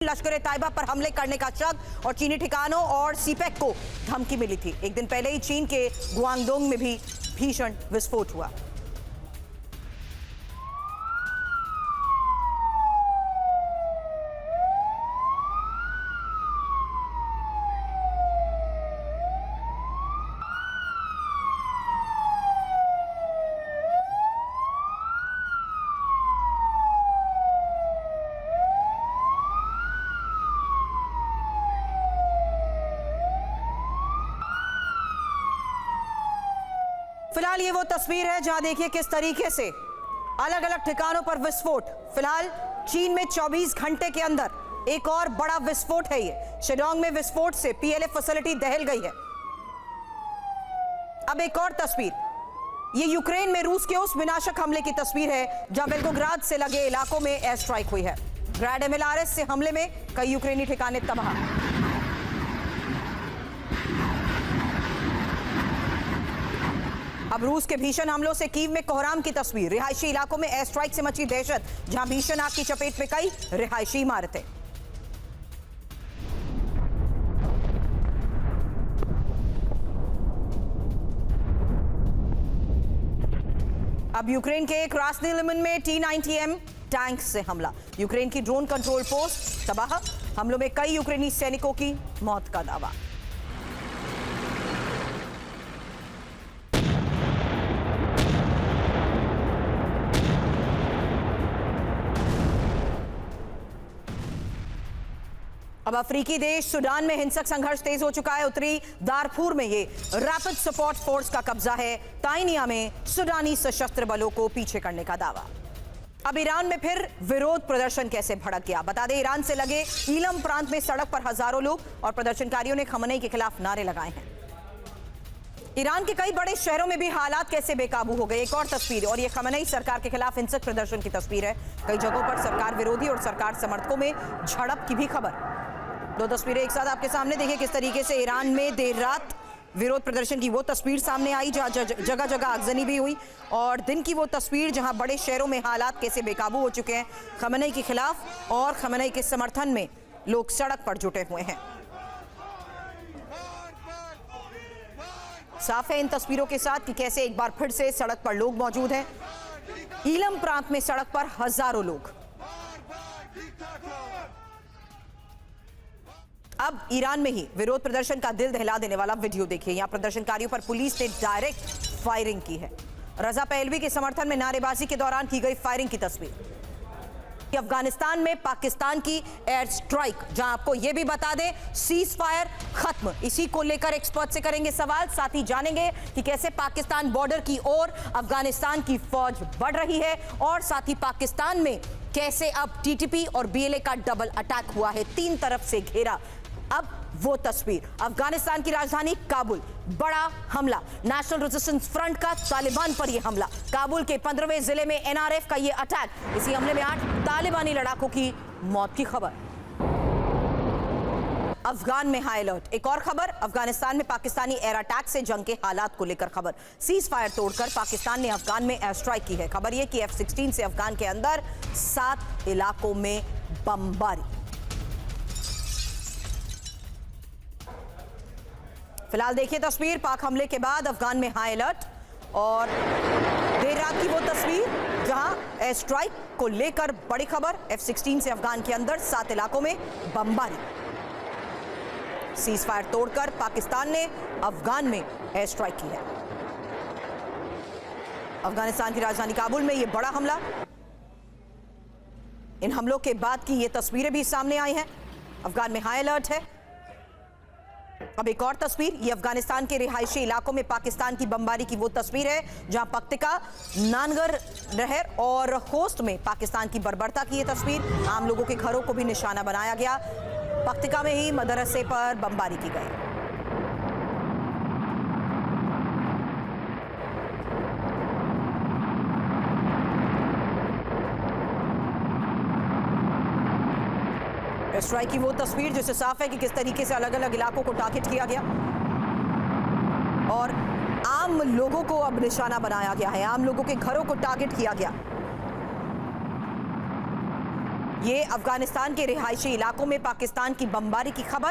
लश्कर ए तैयबा पर हमले करने का शक और चीनी ठिकानों और सीपेक को धमकी मिली थी। एक दिन पहले ही चीन के गुआंगडोंग में भी भीषण विस्फोट हुआ। फिलहाल ये वो तस्वीर है जहां देखिए किस तरीके से अलग अलग ठिकानों पर विस्फोट। फिलहाल चीन में 24 घंटे के अंदर एक और बड़ा विस्फोट है। ये शिलांग में विस्फोट से पीएलए फैसिलिटी दहल गई है। अब एक और तस्वीर, ये यूक्रेन में रूस के उस विनाशक हमले की तस्वीर है जहां वेल्गोग्राद से लगे इलाकों में एयर स्ट्राइक हुई है। ग्रैड एमएलआरएस से हमले में कई यूक्रेनी ठिकाने तबाह। अब रूस के भीषण हमलों से कीव में कोहराम की तस्वीर। रिहायशी इलाकों में एयर स्ट्राइक से मची दहशत, जहां भीषण आग की चपेट में कई रिहायशी इमारतें। अब यूक्रेन के क्रास्नी लिमन में T-90M टैंक से हमला। यूक्रेन की ड्रोन कंट्रोल पोस्ट तबाह। हमलों में कई यूक्रेनी सैनिकों की मौत का दावा। अब अफ्रीकी देश सूडान में हिंसक संघर्ष तेज हो चुका है। उत्तरी दारफूर में ये रैपिड सपोर्ट फोर्स का कब्जा है। ताइनिया में सूडानी सशस्त्र बलों को पीछे करने का दावा। अब ईरान में फिर विरोध प्रदर्शन कैसे भड़क गया, बता दें ईरान से लगे ईलम प्रांत में सड़क पर हजारों लोग और प्रदर्शनकारियों ने खमनेई के खिलाफ नारे लगाए हैं। ईरान के कई बड़े शहरों में भी हालात कैसे बेकाबू हो गए। एक और तस्वीर, और ये खमनेई सरकार के खिलाफ हिंसक प्रदर्शन की तस्वीर है। कई जगहों पर सरकार विरोधी और सरकार समर्थकों में झड़प की भी खबर। दो तस्वीरें एक साथ आपके सामने। देखिए किस तरीके से ईरान में देर रात विरोध प्रदर्शन की वो तस्वीर सामने आई जहां जगह जगह आगजनी भी हुई, और दिन की वो तस्वीर जहां बड़े शहरों में हालात कैसे बेकाबू हो चुके हैं। खमनेई के खिलाफ और खमनेई के समर्थन में लोग सड़क पर जुटे हुए हैं। साफ है इन तस्वीरों के साथ कि कैसे एक बार फिर से सड़क पर लोग मौजूद हैं। ईलम प्रांत में सड़क पर हजारों लोग। अब ईरान में ही विरोध प्रदर्शन का दिल दहला देने वाला वीडियो देखिए। यहां प्रदर्शनकारियों पर पुलिस ने डायरेक्ट फायरिंग की है। रजा पहलवी के समर्थन में नारेबाजी के दौरान की गई फायरिंग की तस्वीर। अफगानिस्तान में पाकिस्तान की एयर स्ट्राइक, जहां आपको यह भी बता दें सीज फायर खत्म। इसी को लेकर एक्सपर्ट से करेंगे सवाल, साथ ही जानेंगे कि कैसे पाकिस्तान बॉर्डर की ओर अफगानिस्तान की फौज बढ़ रही है, और साथ ही पाकिस्तान में कैसे अब टीटीपी और बीएलए का डबल अटैक हुआ है, तीन तरफ से घेरा। अब वो तस्वीर, अफगानिस्तान की राजधानी काबुल, बड़ा हमला, नेशनल रेजिस्टेंस फ्रंट का तालिबान पर यह हमला। काबुल के 15वें जिले में एनआरएफ का यह अटैक। इसी हमले में 8 तालिबानी लड़ाकों की मौत की खबर। अफगान में हाई अलर्ट। एक और खबर, अफगानिस्तान में पाकिस्तानी एयर अटैक से जंग के हालात को लेकर खबर। सीज फायर तोड़कर पाकिस्तान ने अफगान में एयर स्ट्राइक की है। खबर यह कि F-16 से अफगान के अंदर 7 इलाकों में बमबारी। फिलहाल देखिए तस्वीर, पाक हमले के बाद अफगान में हाई अलर्ट, और देर रात की वो तस्वीर जहां एयर स्ट्राइक को लेकर बड़ी खबर। F-16 से अफगान के अंदर 7 इलाकों में बमबारी। सीज फायर तोड़कर पाकिस्तान ने अफगान में एयर स्ट्राइक की है। अफगानिस्तान की राजधानी काबुल में यह बड़ा हमला। इन हमलों के बाद की ये तस्वीरें भी सामने आई हैं। अफगान में हाई अलर्ट है। अब एक और तस्वीर, ये अफगानिस्तान के रिहायशी इलाकों में पाकिस्तान की बमबारी की वो तस्वीर है जहां पक्तिका, नानगर नहर और होस्ट में पाकिस्तान की बर्बरता की ये तस्वीर। आम लोगों के घरों को भी निशाना बनाया गया। पक्तिका में ही मदरसे पर बमबारी की गई। स्ट्राइक की वो तस्वीर जिससे साफ है कि किस तरीके से अलग अलग इलाकों को टारगेट किया गया और आम लोगों को अब निशाना बनाया गया है। आम लोगों के घरों को टारगेट किया गया। ये अफगानिस्तान के रिहायशी इलाकों में पाकिस्तान की बमबारी की खबर।